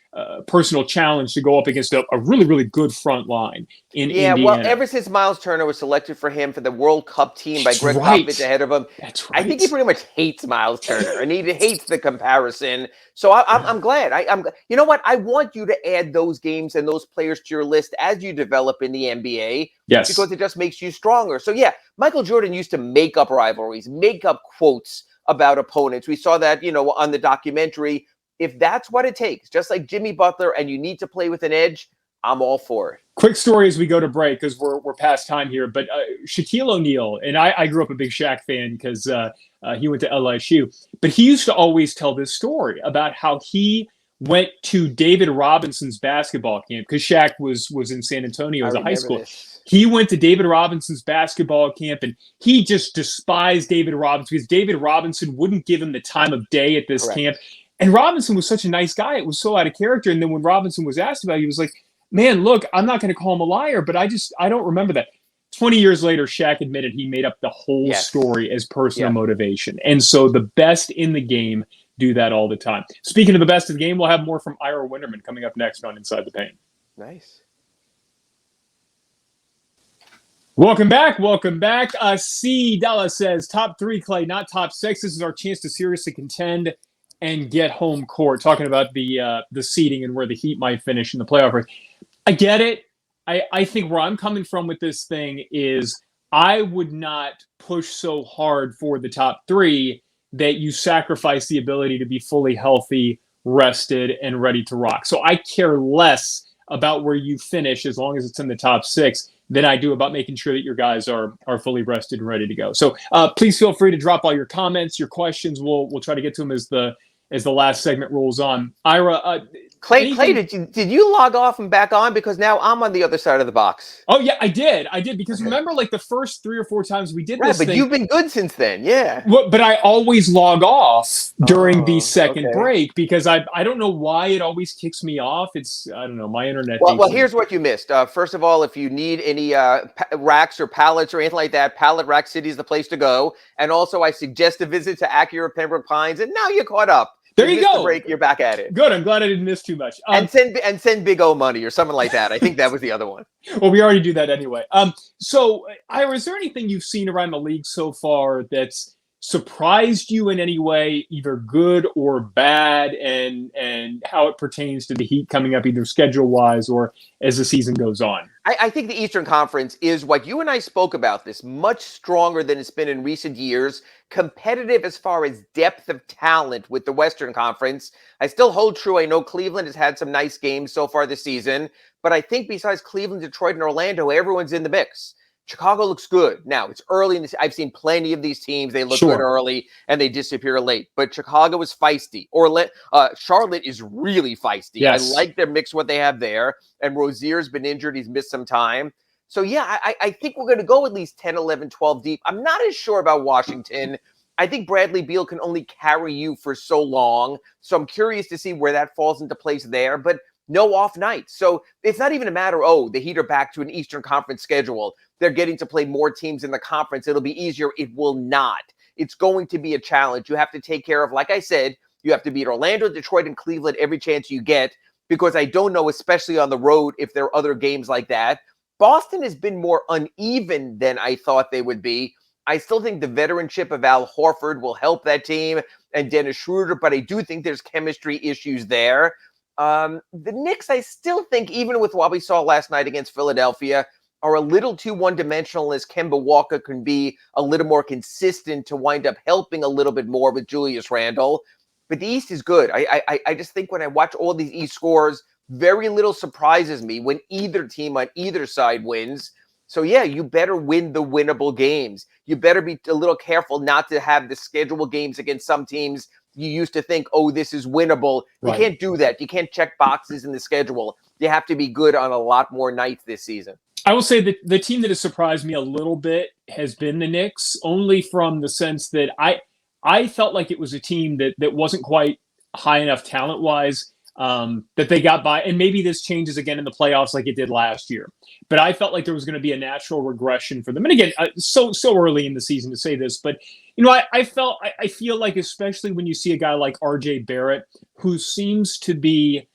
challenge to go up against a really, really good front line in Indiana. Well, ever since Miles Turner was selected for him for the World Cup team by Greg Popovich ahead of him, I think he pretty much hates Miles Turner and he hates the comparison. So I'm glad. You know what? I want you to add those games and those players to your list as you develop in the NBA. Yes. Because it just makes you stronger. So, yeah, Michael Jordan used to make up rivalries, make up quotes about opponents. We saw that, on the documentary. If that's what it takes, just like Jimmy Butler, and you need to play with an edge, I'm all for it. Quick story as we go to break, because we're past time here. But Shaquille O'Neal, and I grew up a big Shaq fan because he went to LSU. But he used to always tell this story about how he went to David Robinson's basketball camp, because Shaq was in San Antonio as a high school. He went to David Robinson's basketball camp, and he just despised David Robinson because David Robinson wouldn't give him the time of day at this camp. And Robinson was such a nice guy. It was so out of character. And then when Robinson was asked about it, he was like, man, look, I'm not going to call him a liar, but I don't remember that. 20 years later, Shaq admitted he made up the whole story as personal motivation. And so the best in the game do that all the time. Speaking of the best of the game, we'll have more from Ira Winderman coming up next on Inside the Paint. Nice. Welcome back. C. Della says, top 3, Clay, not top 6. This is our chance to seriously contend and get home court. Talking about the seeding and where the Heat might finish in the playoff race. I get it. I think where I'm coming from with this thing is I would not push so hard for the top 3 that you sacrifice the ability to be fully healthy, rested, and ready to rock. So I care less about where you finish as long as it's in the top 6 than I do about making sure that your guys are fully rested and ready to go. So please feel free to drop all your comments, your questions. We'll try to get to them as the last segment rolls on. Ira, Clay, did you log off and back on? Because now I'm on the other side of the box. Oh, yeah, I did. Because remember, like, the first 3 or 4 times we did this but thing, you've been good since then, yeah. Well, but I always log off during the second break because I don't know why it always kicks me off. It's, I don't know, my internet. Well, here's what you missed. First of all, if you need any racks or pallets or anything like that, Pallet Rack City is the place to go. And also, I suggest a visit to Acura Pembroke Pines. And now you're caught up. There you go. Break, you're back at it. Good. I'm glad I didn't miss too much. And send Big O money or something like that. I think that was the other one. Well, we already do that anyway. So, Ira, is there anything you've seen around the league so far that's surprised you in any way, either good or bad, and how it pertains to the Heat coming up, either schedule-wise or as the season goes on? I think the Eastern Conference is what you and I spoke about this, much stronger than it's been in recent years, competitive as far as depth of talent with the Western Conference. I still hold true. I know Cleveland has had some nice games so far this season, but I think besides Cleveland, Detroit, and Orlando, everyone's in the mix. Chicago looks good. Now, it's early in this. I've seen plenty of these teams. They look good early and they disappear late. But Chicago is feisty. Charlotte is really feisty. Yes. I like their mix, what they have there. And Rozier's been injured. He's missed some time. So, yeah, I think we're going to go at least 10, 11, 12 deep. I'm not as sure about Washington. I think Bradley Beal can only carry you for so long. So I'm curious to see where that falls into place there. But no off nights. So it's not even a matter, the Heat are back to an Eastern Conference schedule. They're getting to play more teams in the conference. It'll be easier. It will not. It's going to be a challenge. You have to take care of, like I said, you have to beat Orlando, Detroit, and Cleveland every chance you get, because I don't know, especially on the road, if there are other games like that. Boston has been more uneven than I thought they would be. I still think the veteranship of Al Horford will help that team and Dennis Schroeder, but I do think there's chemistry issues there. The Knicks, I still think, even with what we saw last night against Philadelphia, are a little too one-dimensional, as Kemba Walker can be a little more consistent to wind up helping a little bit more with Julius Randle. But the East is good. I just think when I watch all these East scores, very little surprises me when either team on either side wins. So, yeah, you better win the winnable games. You better be a little careful not to have the scheduled games against some teams you used to think, this is winnable. You can't do that. You can't check boxes in the schedule. You have to be good on a lot more nights this season. I will say that the team that has surprised me a little bit has been the Knicks, only from the sense that I felt like it was a team that wasn't quite high enough talent-wise, that they got by. And maybe this changes again in the playoffs like it did last year. But I felt like there was going to be a natural regression for them. And again, so early in the season to say this, but I feel like, especially when you see a guy like RJ Barrett, who seems to be,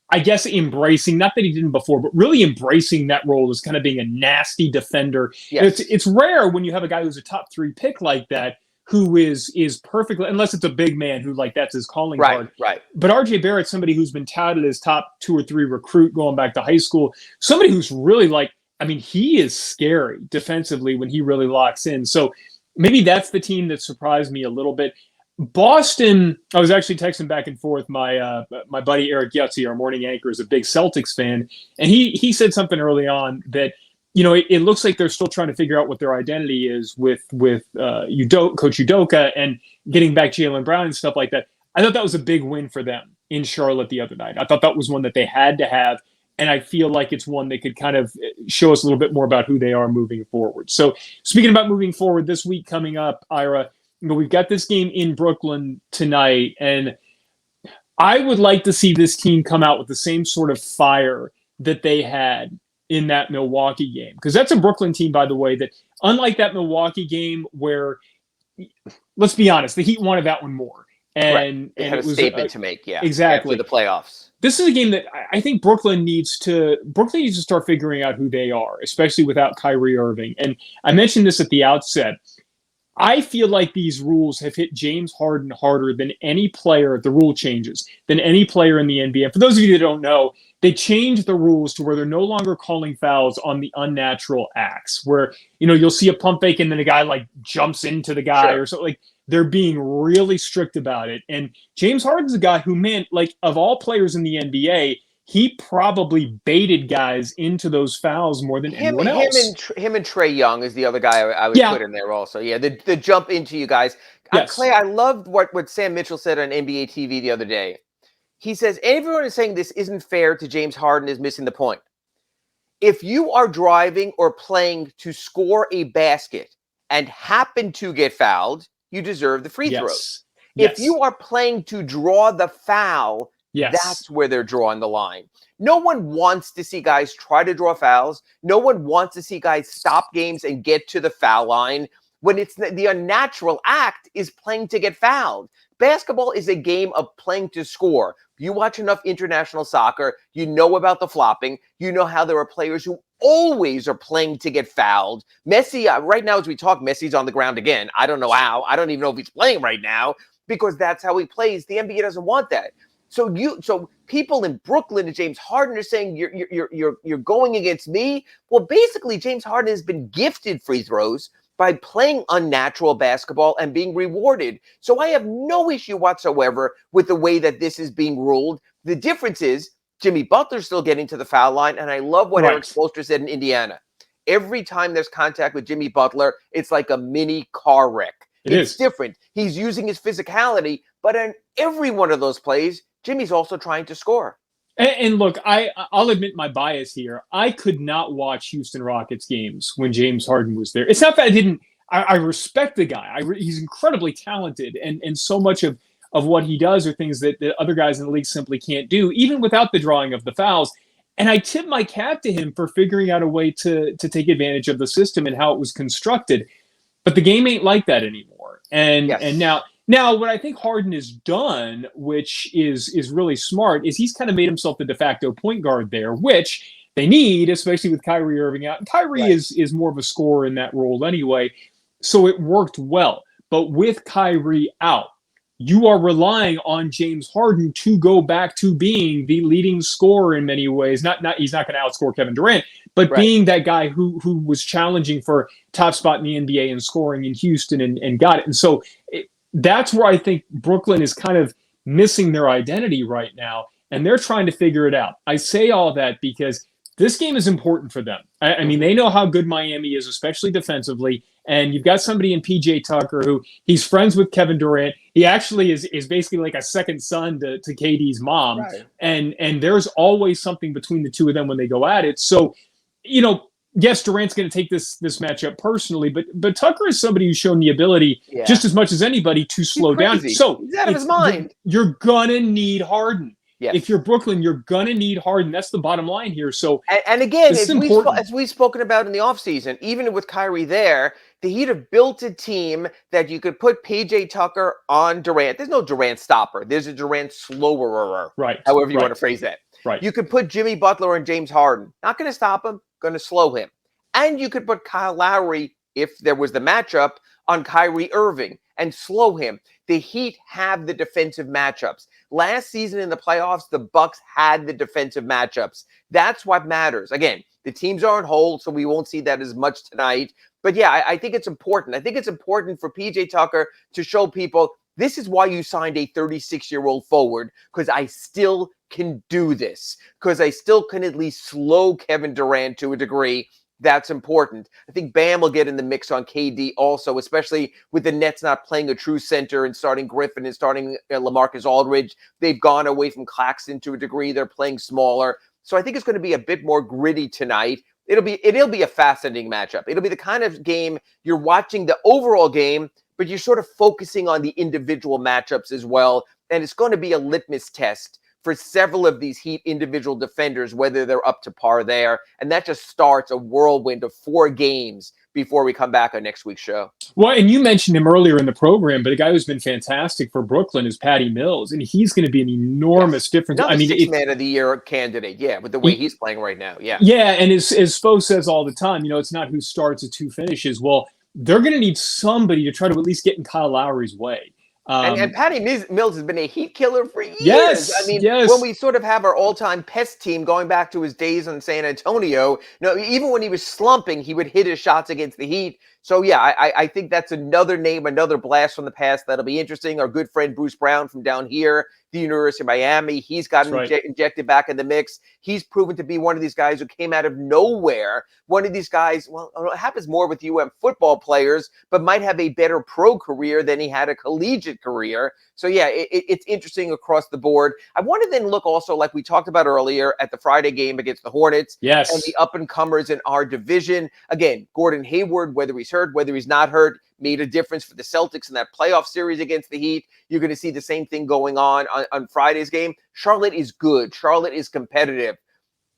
I guess, embracing, not that he didn't before, but really embracing that role as kind of being a nasty defender. Yes. It's rare when you have a guy who's a top 3 pick like that, who is perfectly, unless it's a big man who, like, that's his calling card. Right. But RJ Barrett's somebody who's been touted as top 2 or 3 recruit going back to high school. Somebody who's really he is scary defensively when he really locks in. So maybe that's the team that surprised me a little bit. Boston, I was actually texting back and forth. My buddy Eric Yutzi, our morning anchor, is a big Celtics fan, and he said something early on that it looks like they're still trying to figure out what their identity is with Coach Udoka and getting back Jaylen Brown and stuff like that. I thought that was a big win for them in Charlotte the other night. I thought that was one that they had to have, and I feel like it's one that could kind of show us a little bit more about who they are moving forward. So speaking about moving forward, this week coming up, Ira, we've got this game in Brooklyn tonight, and I would like to see this team come out with the same sort of fire that they had in that Milwaukee game. Because that's a Brooklyn team, by the way, that unlike that Milwaukee game where, let's be honest, the Heat wanted that one more. And it had it a was statement to make, exactly after the playoffs. This is a game that I think Brooklyn needs to start figuring out who they are, especially without Kyrie Irving. And I mentioned this at the outset. I feel like these rules have hit James Harden harder than any player, the rule changes, than any player in the NBA. And for those of you that don't know, they changed the rules to where they're no longer calling fouls on the unnatural acts, where, you'll see a pump fake and then a guy like jumps into the guy or something. Like, they're being really strict about it. And James Harden's a guy who, man, like, of all players in the NBA, he probably baited guys into those fouls more than anyone else. Him and Trae Young is the other guy I would put in there also. Yeah, the jump into you guys. Yes. Clay, I loved what Sam Mitchell said on NBA TV the other day. He says, everyone is saying this isn't fair to James Harden is missing the point. If you are driving or playing to score a basket and happen to get fouled, you deserve the free throws. If you are playing to draw the foul, that's where they're drawing the line. No one wants to see guys try to draw fouls. No one wants to see guys stop games and get to the foul line when it's the unnatural act is playing to get fouled. Basketball is a game of playing to score. You watch enough international soccer, you know about the flopping. You know how there are players who always are playing to get fouled. Messi, right now as we talk, Messi's on the ground again. I don't know how. I don't even know if he's playing right now because that's how he plays. The NBA doesn't want that. So people in Brooklyn and James Harden are saying you're going against me. Well, basically, James Harden has been gifted free throws by playing unnatural basketball and being rewarded. So I have no issue whatsoever with the way that this is being ruled. The difference is Jimmy Butler's still getting to the foul line, and I love what Eric Spoelstra said in Indiana. Every time there's contact with Jimmy Butler, it's like a mini car wreck. It's different. He's using his physicality, but in every one of those plays, Jimmy's also trying to score. And look, I'll admit my bias here. I could not watch Houston Rockets games when James Harden was there. It's not that I respect the guy. He's incredibly talented, and so much of what he does are things that other guys in the league simply can't do, even without the drawing of the fouls. And I tip my cap to him for figuring out a way to take advantage of the system and how it was constructed. But the game ain't like that anymore. And now what I think Harden has done, which is really smart, is he's kind of made himself the de facto point guard there, which they need, especially with Kyrie Irving out. And Kyrie is more of a scorer in that role anyway. So it worked well. But with Kyrie out, you are relying on James Harden to go back to being the leading scorer in many ways. He's not going to outscore Kevin Durant, but being that guy who was challenging for top spot in the NBA and scoring in Houston and got it. And so that's where I think Brooklyn is kind of missing their identity right now, and they're trying to figure it out. I say all that because this game is important for them. I mean, they know how good Miami is, especially defensively. And you've got somebody in PJ Tucker who he's friends with Kevin Durant. He actually is basically like a second son to KD's mom. Right. And there's always something between the two of them when they go at it. So, yes, Durant's going to take this matchup personally, but Tucker is somebody who's shown the ability just as much as anybody to slow down. So he's out of his mind. You're going to need Harden. Yes. If you're Brooklyn, you're going to need Harden. That's the bottom line here. So, and again, as we've spoken about in the offseason, even with Kyrie there, the Heat have built a team that you could put PJ Tucker on Durant. There's no Durant stopper. There's a Durant slower. Right. However you want to phrase that. Right. You could put Jimmy Butler and James Harden. Not going to stop him. Going to slow him. And you could put Kyle Lowry, if there was the matchup, on Kyrie Irving and slow him. The Heat have the defensive matchups. Last season in the playoffs, the Bucks had the defensive matchups. That's what matters. Again, the teams are on hold, so we won't see that as much tonight. But yeah, I think it's important. I think it's important for PJ Tucker to show people This is why you signed a 36-year-old forward, because I still can do this, because I still can at least slow Kevin Durant to a degree. That's important. I think Bam will get in the mix on KD also, especially with the Nets not playing a true center and starting Griffin and starting LaMarcus Aldridge. They've gone away from Claxton to a degree. They're playing smaller. So I think it's going to be a bit more gritty tonight. It'll be a fascinating matchup. It'll be the kind of game you're watching the overall game, but you're sort of focusing on the individual matchups as well. And it's going to be a litmus test for several of these Heat individual defenders, whether they're up to par there. And that just starts a whirlwind of 4 games before we come back on next week's show. Well, and you mentioned him earlier in the program, but a guy who's been fantastic for Brooklyn is Patty Mills, and he's going to be an enormous difference. Another I mean, six-man of the year candidate, with the way he's playing right now, Yeah, and as Spo says all the time, it's not who starts, it's who finishes. Well, they're going to need somebody to try to at least get in Kyle Lowry's way. And Patty Mills has been a Heat killer for years. Yes, I mean, when we sort of have our all-time pest team going back to his days in San Antonio, even when he was slumping, he would hit his shots against the Heat. So, I think that's another name, another blast from the past that'll be interesting. Our good friend Bruce Brown from down here, the University of Miami, he's gotten injected back in the mix. He's proven to be one of these guys who came out of nowhere. One of these guys, well, it happens more with football players, but might have a better pro career than he had a collegiate career. So, it's interesting across the board. I want to then look also, like we talked about earlier, at the Friday game against the Hornets. Yes. And the up-and-comers in our division. Again, Gordon Hayward, whether he's hurt, whether he's not hurt, made a difference for the Celtics in that playoff series against the Heat. You're going to see the same thing going on Friday's game. Charlotte is good. Charlotte is competitive.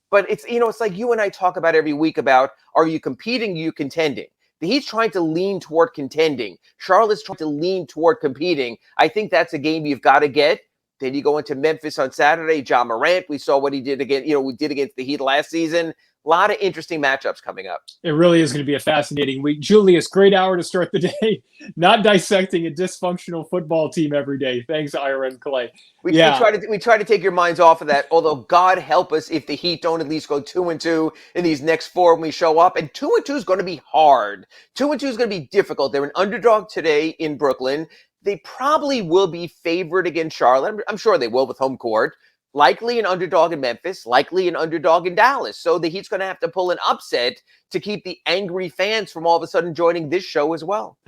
But it's like you and I talk about every week about, are you competing? Are you contending? The Heat's trying to lean toward contending. Charlotte's trying to lean toward competing. I think that's a game you've got to get. Then you go into Memphis on Saturday. John Morant, we saw what he did against the Heat last season. A lot of interesting matchups coming up. It really is going to be a fascinating week. Julius, great hour to start the day. Not dissecting a dysfunctional football team every day. Thanks, Ira and Clay. We try to take your minds off of that, although God help us if the Heat don't at least go 2-2 in these next 4 when we show up. And 2-2 is going to be hard. 2-2 is going to be difficult. They're an underdog today in Brooklyn. They probably will be favored against Charlotte. I'm sure they will with home court. Likely an underdog in Memphis, likely an underdog in Dallas. So the Heat's going to have to pull an upset to keep the angry fans from all of a sudden joining this show as well.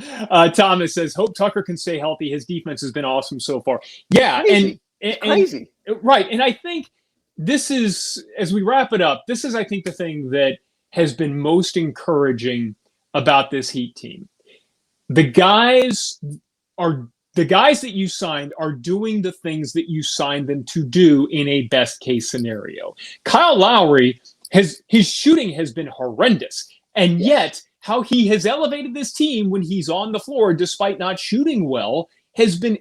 Thomas says, hope Tucker can stay healthy. His defense has been awesome so far. Yeah, crazy. and crazy. Right. And I think this is, as we wrap it up, this is, I think, the thing that has been most encouraging about this Heat team. The guys that you signed are doing the things that you signed them to do in a best case scenario. Kyle Lowry, his shooting has been horrendous. And yet how he has elevated this team when he's on the floor, despite not shooting well, has been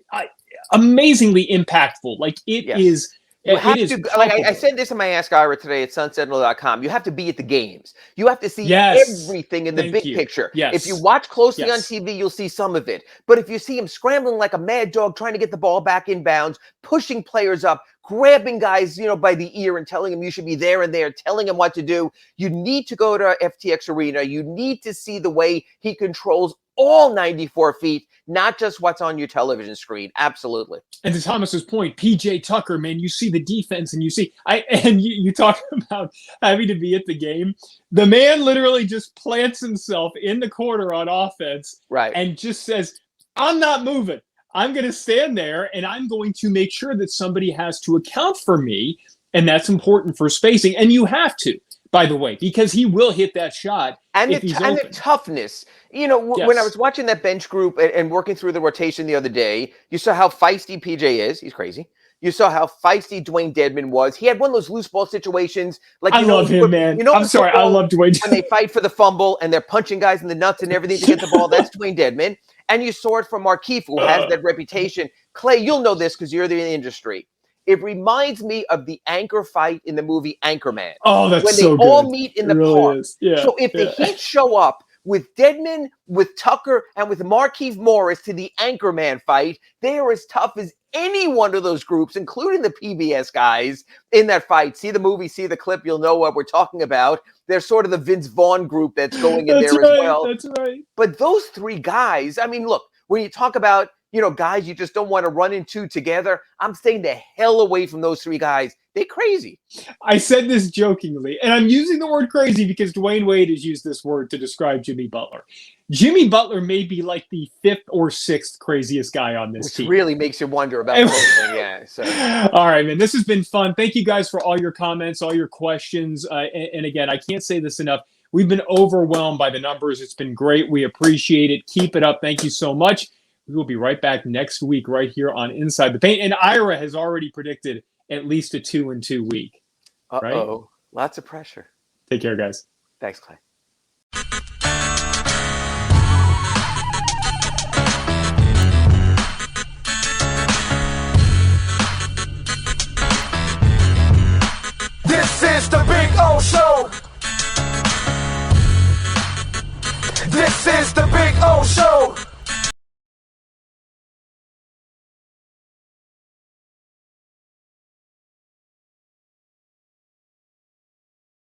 amazingly impactful. Like it is. You have to, like I said this in my Ask Ira today at sunsentinel.com, you have to be at the games. You have to see everything in the big picture. Yes. If you watch closely on TV, you'll see some of it. But if you see him scrambling like a mad dog, trying to get the ball back in bounds, pushing players up, grabbing guys, by the ear and telling them you should be there and there, telling them what to do, you need to go to FTX Arena. You need to see the way he controls all 94 feet, not just what's on your television screen. Absolutely. And to Thomas's point, PJ Tucker, man, you see the defense and you talk about having to be at the game. The man literally just plants himself in the corner on offense, right, and just says, I'm not moving. I'm going to stand there and I'm going to make sure that somebody has to account for me. And that's important for spacing. And you have to, by the way, because he will hit that shot. And the toughness. When I was watching that bench group and working through the rotation the other day, you saw how feisty PJ is. He's crazy. You saw how feisty Dwayne Dedmon was. He had one of those loose ball situations. Like I love him, man. I'm sorry, I love Dwayne Dedmon. When they fight for the fumble and they're punching guys in the nuts and everything to get the ball, that's Dwayne Dedmon. And you saw it from Markieff, who has that reputation. Clay, you'll know this because you're in the industry. It reminds me of the anchor fight in the movie Anchorman. Oh, that's when so good. When they all meet in the park. Yeah, so if the Heat show up with Dedmon, with Tucker, and with Markieff Morris to the Anchorman fight, they are as tough as any one of those groups, including the PBS guys, in that fight. See the movie, see the clip, you'll know what we're talking about. They're sort of the Vince Vaughn group that's going in there as well. That's right. But those three guys, I mean, look, when you talk about, guys you just don't want to run into together. I'm staying the hell away from those three guys. They're crazy. I said this jokingly, and I'm using the word crazy because Dwayne Wade has used this word to describe Jimmy Butler. Jimmy Butler may be like the 5th or 6th craziest guy on this team. Which really makes you wonder about the whole thing. Yeah. So. All right, man. This has been fun. Thank you guys for all your comments, all your questions. And again, I can't say this enough. We've been overwhelmed by the numbers. It's been great. We appreciate it. Keep it up. Thank you so much. We will be right back next week right here on Inside the Paint. And Ira has already predicted at least a 2-2 week. Right? Uh-oh. Lots of pressure. Take care, guys. Thanks, Clay. This is the